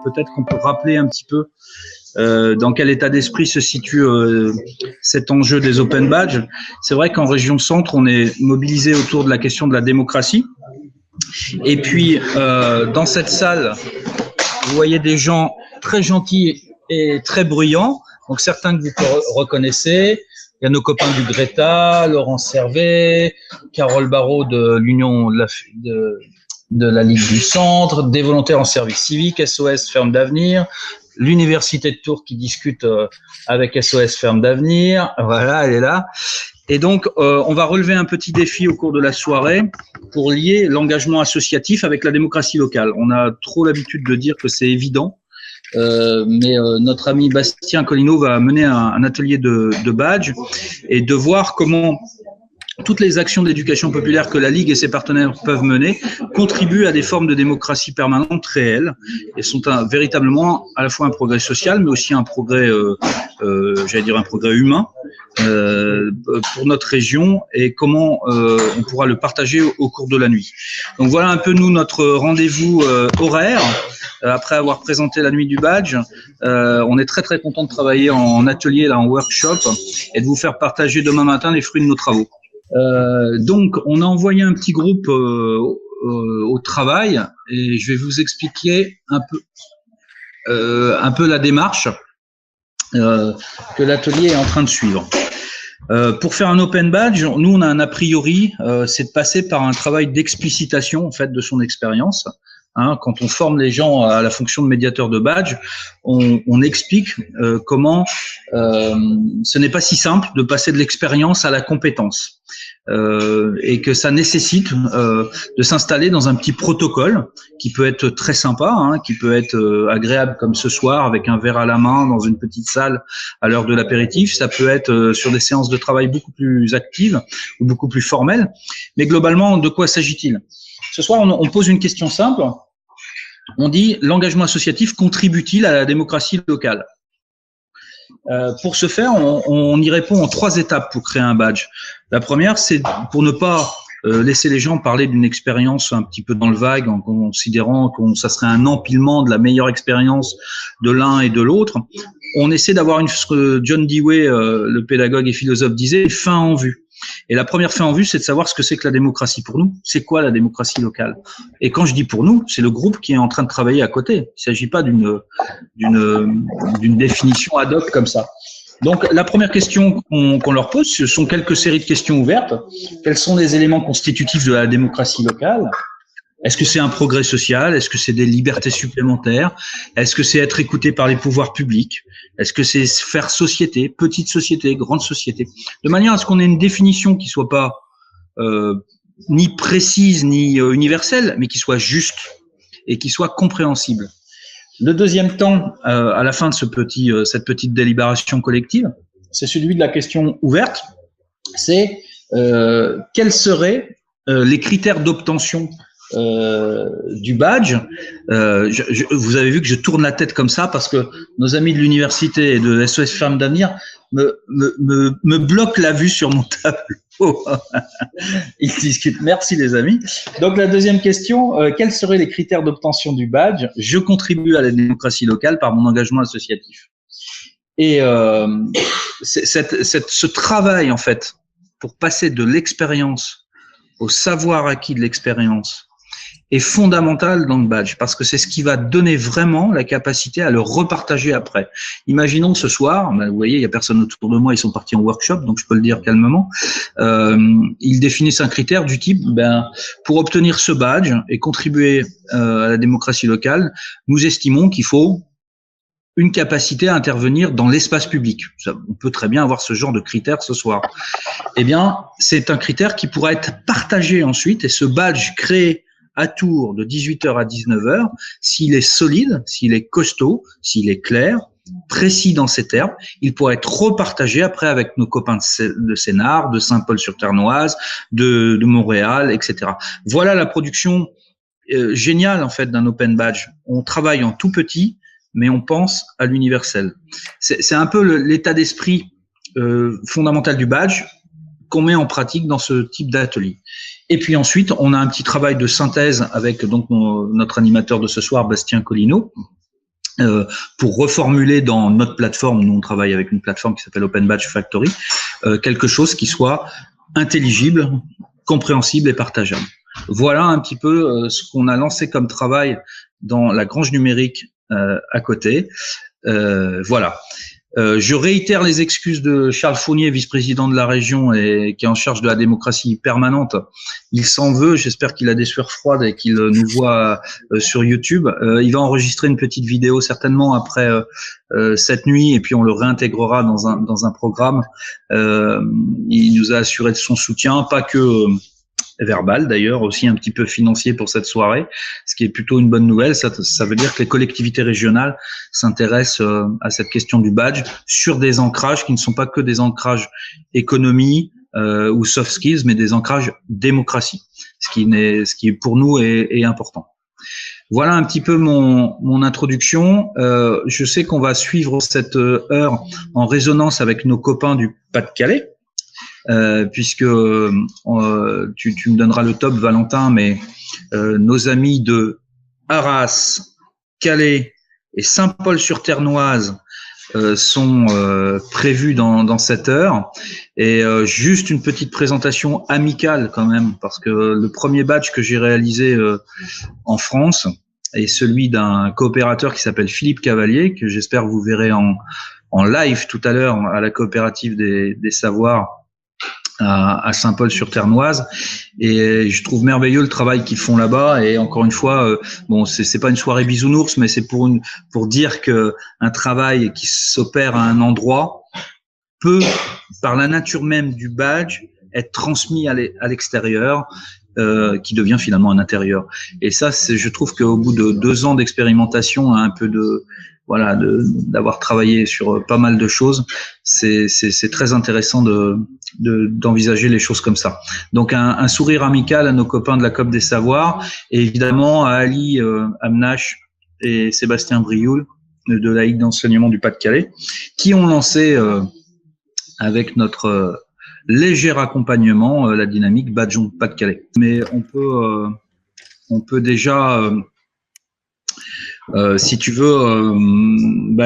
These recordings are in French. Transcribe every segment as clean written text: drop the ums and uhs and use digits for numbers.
peut-être qu'on peut rappeler un petit peu dans quel état d'esprit se situe cet enjeu des Open Badges. C'est vrai qu'en région Centre, on est mobilisé autour de la question de la démocratie. Et puis, dans cette salle, vous voyez des gens très gentils et très bruyants. Donc, certains que vous reconnaissez. Il y a nos copains du Greta, Laurent Servet, Carole Barraud de l'Union de la Ligue du Centre, des volontaires en service civique, SOS Ferme d'Avenir, l'Université de Tours qui discute avec SOS Ferme d'Avenir. Voilà, elle est là. Et donc, on va relever un petit défi au cours de la soirée pour lier l'engagement associatif avec la démocratie locale. On a trop l'habitude de dire que c'est évident. Mais notre ami Bastien Collineau va mener un atelier de badge et de voir comment toutes les actions d'éducation populaire que la Ligue et ses partenaires peuvent mener contribuent à des formes de démocratie permanente réelles et sont véritablement à la fois un progrès social, mais aussi un progrès, un progrès humain pour notre région et comment on pourra le partager au cours de la nuit. Donc voilà un peu nous notre rendez-vous horaire. Après avoir présenté la nuit du badge, on est très très content de travailler en atelier, là, en workshop, et de vous faire partager demain matin les fruits de nos travaux. Donc, on a envoyé un petit groupe au travail, et je vais vous expliquer un peu la démarche que l'atelier est en train de suivre. Pour faire un open badge, nous on a un a priori, c'est de passer par un travail d'explicitation en fait de son expérience. Quand on forme les gens à la fonction de médiateur de badge, on explique comment ce n'est pas si simple de passer de l'expérience à la compétence et que ça nécessite de s'installer dans un petit protocole qui peut être très sympa, qui peut être agréable comme ce soir avec un verre à la main dans une petite salle à l'heure de l'apéritif. Ça peut être sur des séances de travail beaucoup plus actives ou beaucoup plus formelles. Mais globalement, de quoi s'agit-il ? Ce soir, on pose une question simple. On dit, l'engagement associatif contribue-t-il à la démocratie locale ? Pour ce faire, on y répond en 3 étapes pour créer un badge. La première, c'est pour ne pas laisser les gens parler d'une expérience un petit peu dans le vague, en considérant que ça serait un empilement de la meilleure expérience de l'un et de l'autre. On essaie d'avoir ce que John Dewey, le pédagogue et philosophe, disait, fin en vue. Et la première fin en vue, c'est de savoir ce que c'est que la démocratie pour nous. C'est quoi la démocratie locale ? Et quand je dis pour nous, c'est le groupe qui est en train de travailler à côté. Il ne s'agit pas d'une définition ad hoc comme ça. Donc, la première question qu'on leur pose, ce sont quelques séries de questions ouvertes. Quels sont les éléments constitutifs de la démocratie locale ? Est-ce que c'est un progrès social ? Est-ce que c'est des libertés supplémentaires ? Est-ce que c'est être écouté par les pouvoirs publics ? Est-ce que c'est faire société, petite société, grande société ? De manière à ce qu'on ait une définition qui soit pas ni précise ni universelle, mais qui soit juste et qui soit compréhensible. Le deuxième temps, à la fin de cette petite délibération collective, c'est celui de la question ouverte. C'est quels seraient les critères d'obtention du badge. Vous avez vu que je tourne la tête comme ça parce que nos amis de l'université et de SOS Ferme d'Avenir me bloquent la vue sur mon tableau. Ils discutent. Merci les amis. Donc la deuxième question, quels seraient les critères d'obtention du badge ? Je contribue à la démocratie locale par mon engagement associatif. Et ce travail en fait pour passer de l'expérience au savoir acquis de l'expérience est fondamental dans le badge parce que c'est ce qui va donner vraiment la capacité à le repartager après. Imaginons ce soir, vous voyez, il y a personne autour de moi, ils sont partis en workshop, donc je peux le dire calmement. Ils définissent un critère du type, pour obtenir ce badge et contribuer à la démocratie locale, nous estimons qu'il faut une capacité à intervenir dans l'espace public. On peut très bien avoir ce genre de critères ce soir. Eh bien, c'est un critère qui pourra être partagé ensuite et ce badge créé à Tours de 18h à 19h, s'il est solide, s'il est costaud, s'il est clair, précis dans ses termes, il pourra être repartagé après avec nos copains de Sénart, de Saint-Paul-sur-Ternoise, de Montréal, etc. Voilà la production géniale en fait d'un open badge. On travaille en tout petit, mais on pense à l'universel. C'est un peu l'état d'esprit fondamental du badge qu'on met en pratique dans ce type d'atelier. Et puis ensuite, on a un petit travail de synthèse avec donc notre animateur de ce soir, Bastien Collineau, pour reformuler dans notre plateforme, nous on travaille avec une plateforme qui s'appelle Open Badge Factory, quelque chose qui soit intelligible, compréhensible et partageable. Voilà un petit peu ce qu'on a lancé comme travail dans la grange numérique à côté. Voilà. Je réitère les excuses de Charles Fournier, vice-président de la région et qui est en charge de la démocratie permanente. Il s'en veut, j'espère qu'il a des sueurs froides et qu'il nous voit sur YouTube. Il va enregistrer une petite vidéo certainement après cette nuit et puis on le réintégrera dans un programme. Il nous a assuré de son soutien, pas que verbal d'ailleurs, aussi un petit peu financier pour cette soirée, ce qui est plutôt une bonne nouvelle. Ça veut dire que les collectivités régionales s'intéressent à cette question du badge sur des ancrages qui ne sont pas que des ancrages économie ou soft skills, mais des ancrages démocratie, ce qui pour nous est important. Voilà un petit peu mon introduction. Je sais qu'on va suivre cette heure en résonance avec nos copains du Pas-de-Calais. Puisque tu me donneras le top, Valentin, mais nos amis de Arras, Calais et Saint-Paul-sur-Ternoise sont prévus dans cette heure. Et juste une petite présentation amicale quand même, parce que le premier badge que j'ai réalisé en France est celui d'un coopérateur qui s'appelle Philippe Cavalier, que j'espère vous verrez en live tout à l'heure à la coopérative des savoirs à Saint-Paul-sur-Ternoise, et je trouve merveilleux le travail qu'ils font là-bas. Et encore une fois, bon, c'est pas une soirée bisounours, mais c'est pour dire que un travail qui s'opère à un endroit peut, par la nature même du badge, être transmis à l'extérieur, qui devient finalement un intérieur. Et ça, je trouve qu'au bout de 2 ans d'expérimentation, un peu d'avoir travaillé sur pas mal de choses, c'est très intéressant d'envisager les choses comme ça. Donc un sourire amical à nos copains de la COP des Savoirs, et évidemment à Ali Amnash et Sébastien Brioul de la Ligue d'enseignement du Pas-de-Calais, qui ont lancé avec notre léger accompagnement la dynamique Badgeons Pas-de-Calais. Mais on peut déjà si tu veux,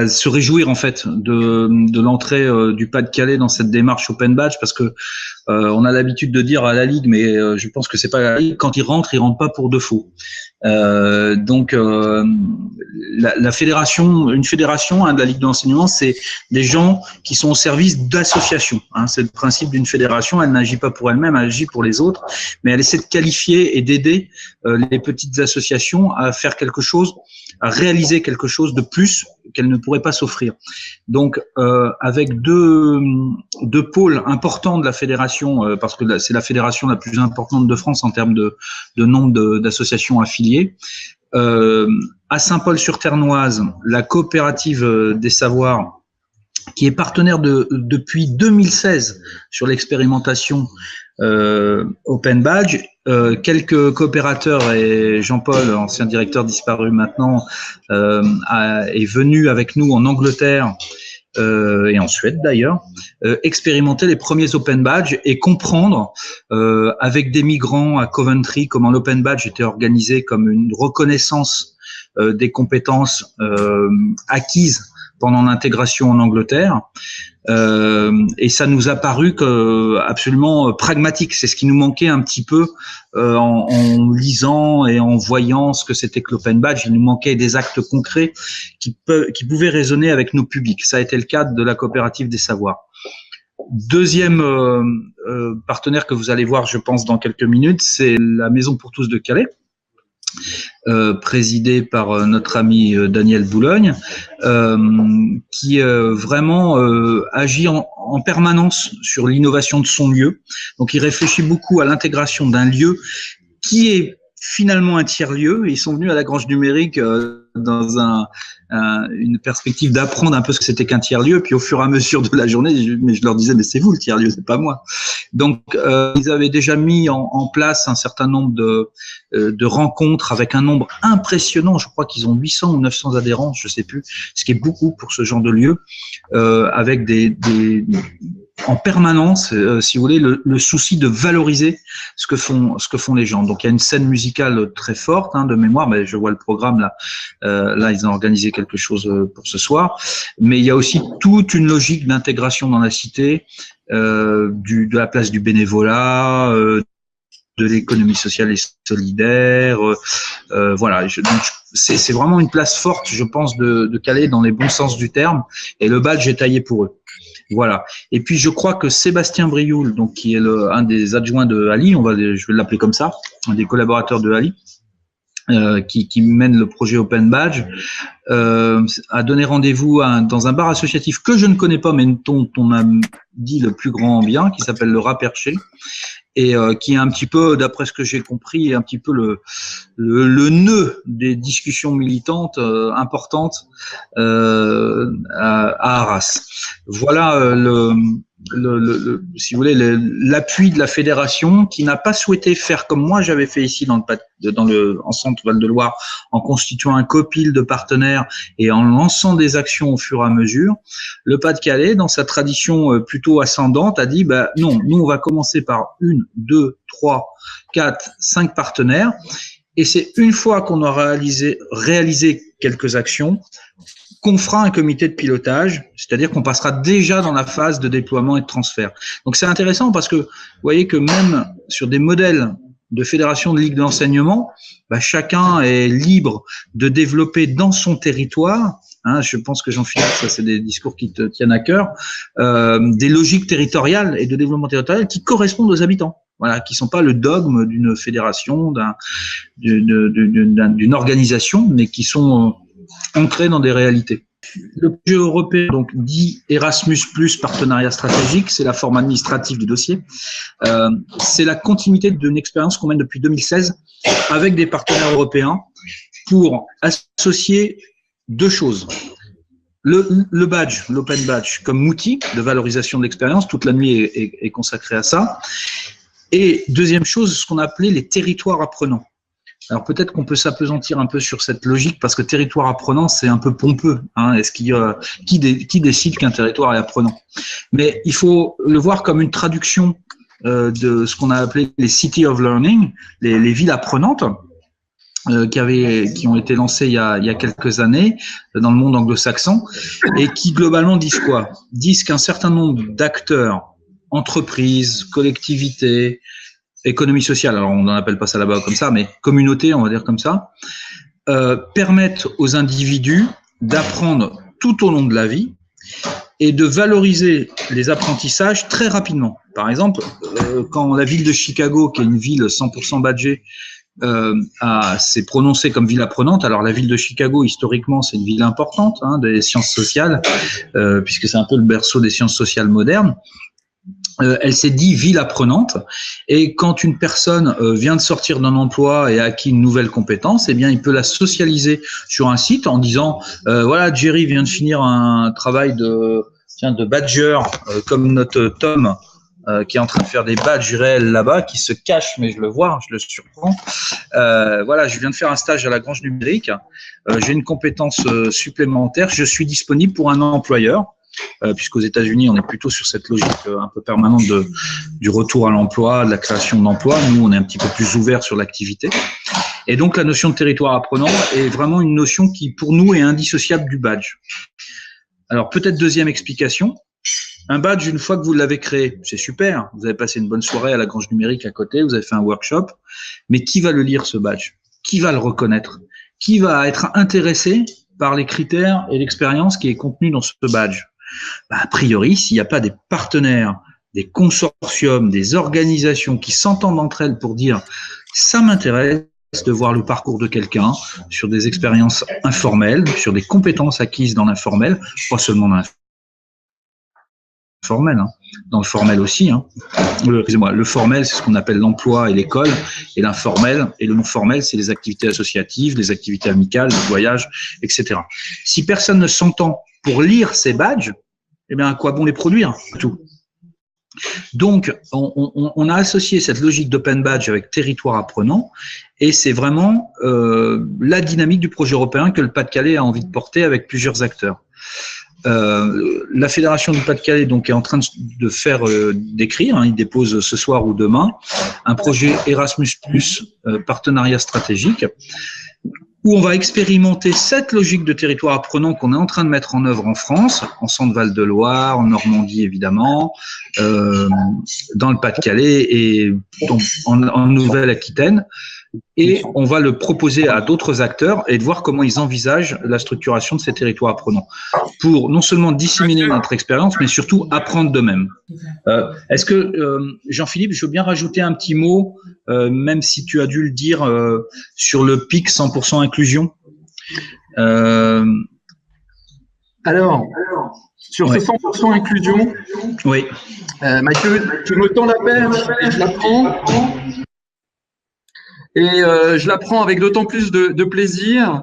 se réjouir en fait de l'entrée du Pas-de-Calais dans cette démarche Open Badge, parce que on a l'habitude de dire à la Ligue, mais je pense que c'est pas la Ligue, quand ils rentrent pas pour de faux. Donc la fédération, une fédération de la Ligue d'enseignement, c'est des gens qui sont au service d'associations. C'est le principe d'une fédération. Elle n'agit pas pour elle-même, elle agit pour les autres, mais elle essaie de qualifier et d'aider les petites associations à faire quelque chose, à réaliser quelque chose de plus qu'elles ne pourraient pas s'offrir. Donc, avec deux pôles importants de la fédération, parce que c'est la fédération la plus importante de France en termes de nombre d'associations affiliées. À Saint-Paul-sur-Ternoise, la coopérative des savoirs, qui est partenaire depuis 2016 sur l'expérimentation Open Badge. Quelques coopérateurs, et Jean-Paul, ancien directeur disparu maintenant, est venu avec nous en Angleterre et en Suède d'ailleurs, expérimenter les premiers Open Badge et comprendre avec des migrants à Coventry comment l'Open Badge était organisé comme une reconnaissance des compétences acquises pendant l'intégration en Angleterre. Et ça nous a paru absolument pragmatique. C'est ce qui nous manquait un petit peu en lisant et en voyant ce que c'était que l'Open Badge. Il nous manquait des actes concrets qui pouvaient résonner avec nos publics. Ça a été le cas de la coopérative des savoirs. Deuxième partenaire que vous allez voir, je pense, dans quelques minutes, c'est la Maison pour tous de Calais, présidé par notre ami Daniel Boulogne, qui vraiment agit en permanence sur l'innovation de son lieu. Donc il réfléchit beaucoup à l'intégration d'un lieu qui est finalement un tiers-lieu. Ils sont venus à la Grange numérique dans une perspective d'apprendre un peu ce que c'était qu'un tiers-lieu. Puis au fur et à mesure de la journée, je leur disais, mais c'est vous le tiers-lieu, c'est pas moi. Donc ils avaient déjà mis en place un certain nombre de rencontres avec un nombre impressionnant. Je crois qu'ils ont 800 ou 900 adhérents, je sais plus, ce qui est beaucoup pour ce genre de lieu, avec des en permanence, si vous voulez, le souci de valoriser ce que font les gens. Donc il y a une scène musicale très forte, de mémoire, mais je vois le programme là. Là, ils ont organisé quelque chose pour ce soir. Mais il y a aussi toute une logique d'intégration dans la cité, de la place du bénévolat, de l'économie sociale et solidaire. Voilà, donc c'est vraiment une place forte, je pense, de Calais dans les bons sens du terme. Et le badge est taillé pour eux. Voilà. Et puis je crois que Sébastien Brioul, donc qui est un des adjoints de Ali, je vais l'appeler comme ça, un des collaborateurs de Ali, qui mène le projet Open Badge, a donné rendez-vous dans un bar associatif que je ne connais pas, mais dont on a dit le plus grand bien, qui s'appelle le Rat Perché, et qui est un petit peu, d'après ce que j'ai compris, un petit peu le nœud des discussions militantes importantes à Arras. Voilà si vous voulez, l'appui de la fédération, qui n'a pas souhaité faire comme moi j'avais fait ici en centre Val-de-Loire, en constituant un copil de partenaires et en lançant des actions au fur et à mesure. Le Pas-de-Calais, dans sa tradition plutôt ascendante, a dit non, nous on va commencer par 1, 2, 3, 4, 5 partenaires, et c'est une fois qu'on aura réalisé quelques actions qu'on fera un comité de pilotage, c'est-à-dire qu'on passera déjà dans la phase de déploiement et de transfert. Donc c'est intéressant parce que vous voyez que même sur des modèles de fédération de ligue d'enseignement, chacun est libre de développer dans son territoire, je pense que Jean-Philippe, ça c'est des discours qui te tiennent à cœur, des logiques territoriales et de développement territorial qui correspondent aux habitants. Voilà, qui sont pas le dogme d'une fédération, d'une organisation, mais qui sont ancrés dans des réalités. Le projet européen, donc dit Erasmus+, partenariat stratégique, c'est la forme administrative du dossier. C'est la continuité d'une expérience qu'on mène depuis 2016 avec des partenaires européens pour associer deux choses. Le badge, l'open badge, comme outil de valorisation de l'expérience, toute la nuit est consacrée à ça. Et deuxième chose, ce qu'on a appelé les territoires apprenants. Alors peut-être qu'on peut s'appesantir un peu sur cette logique parce que territoire apprenant, c'est un peu pompeux. Est-ce qui décide qu'un territoire est apprenant? Mais il faut le voir comme une traduction de ce qu'on a appelé les City of Learning, les villes apprenantes, qui ont été lancées il y a quelques années dans le monde anglo-saxon et qui globalement disent quoi? Disent qu'un certain nombre d'acteurs, entreprises, collectivités, économie sociale, alors on n'en appelle pas ça là-bas comme ça, mais communauté, on va dire comme ça, permettent aux individus d'apprendre tout au long de la vie et de valoriser les apprentissages très rapidement. Par exemple, quand la ville de Chicago, qui est une ville 100% badgée, s'est prononcée comme ville apprenante. Alors la ville de Chicago, historiquement, c'est une ville importante des sciences sociales, puisque c'est un peu le berceau des sciences sociales modernes. Elle s'est dit ville apprenante, et quand une personne vient de sortir d'un emploi et a acquis une nouvelle compétence, eh bien il peut la socialiser sur un site en disant voilà, Jerry vient de finir un travail de badger comme notre Tom qui est en train de faire des badges réels là-bas, qui se cache, mais je le vois, je le surprends. Voilà, je viens de faire un stage à la Grange Numérique, j'ai une compétence supplémentaire, je suis disponible pour un employeur. Puisqu'aux États-Unis, on est plutôt sur cette logique un peu permanente du retour à l'emploi, de la création d'emplois. Nous, on est un petit peu plus ouvert sur l'activité. Et donc, la notion de territoire apprenant est vraiment une notion qui, pour nous, est indissociable du badge. Alors, peut-être deuxième explication. Un badge, une fois que vous l'avez créé, c'est super. Vous avez passé une bonne soirée à la Grange Numérique à côté, vous avez fait un workshop. Mais qui va le lire, ce badge? Qui va le reconnaître? Qui va être intéressé par les critères et l'expérience qui est contenue dans ce badge? A priori, s'il n'y a pas des partenaires, des consortiums, des organisations qui s'entendent entre elles pour dire « ça m'intéresse de voir le parcours de quelqu'un sur des expériences informelles, sur des compétences acquises dans l'informel, pas seulement dans l'informel, dans le formel aussi. Excusez-moi, le formel, c'est ce qu'on appelle l'emploi et l'école, et l'informel et le non formel, c'est les activités associatives, les activités amicales, le voyage, etc. Si personne ne s'entend pour lire ces badges, eh bien, à quoi bon les produire, tout? Donc, on a associé cette logique d'open badge avec territoire apprenant, et c'est vraiment la dynamique du projet européen que le Pas-de-Calais a envie de porter avec plusieurs acteurs. La Fédération du Pas-de-Calais donc est en train de faire d'écrire, il dépose ce soir ou demain, un projet Erasmus+, partenariat stratégique, où on va expérimenter cette logique de territoire apprenant qu'on est en train de mettre en œuvre en France, en Centre-Val de Loire, en Normandie évidemment, dans le Pas-de-Calais et donc en Nouvelle-Aquitaine. Et on va le proposer à d'autres acteurs et de voir comment ils envisagent la structuration de ces territoires apprenants pour non seulement disséminer notre expérience, mais surtout apprendre d'eux-mêmes. Est-ce que, Jean-Philippe, je veux bien rajouter un petit mot, même si tu as dû le dire, sur le PIC 100% inclusion. Alors, sur ce 100% inclusion, oui. Mathieu, tu me tends la perche et je la prends. Et je la prends avec d'autant plus de plaisir,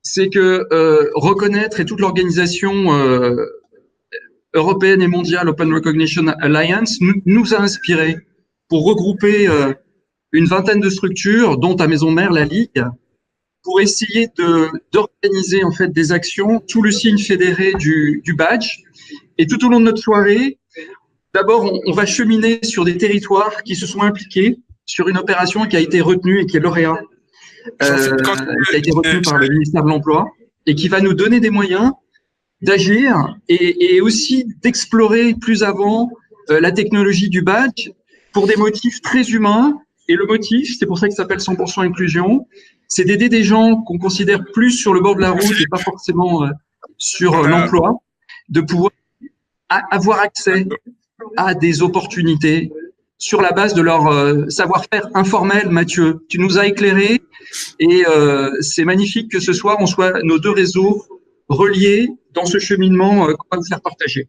c'est que reconnaître et toute l'organisation européenne et mondiale Open Recognition Alliance nous a inspirés pour regrouper une vingtaine de structures, dont ta maison mère, la Ligue, pour essayer d'organiser en fait des actions sous le signe fédéré du badge. Et tout au long de notre soirée, d'abord, on va cheminer sur des territoires qui se sont impliqués sur une opération qui a été retenue et qui est lauréat, qui a été retenue par le ministère de l'Emploi et qui va nous donner des moyens d'agir et aussi d'explorer plus avant la technologie du badge pour des motifs très humains. Et le motif, c'est pour ça que ça s'appelle 100% inclusion, c'est d'aider des gens qu'on considère plus sur le bord de la route et pas forcément sur l'emploi, de pouvoir avoir accès à des opportunités sur la base de leur savoir-faire informel. Mathieu, tu nous as éclairé et c'est magnifique que ce soir, on soit nos deux réseaux reliés dans ce cheminement qu'on va vous faire partager.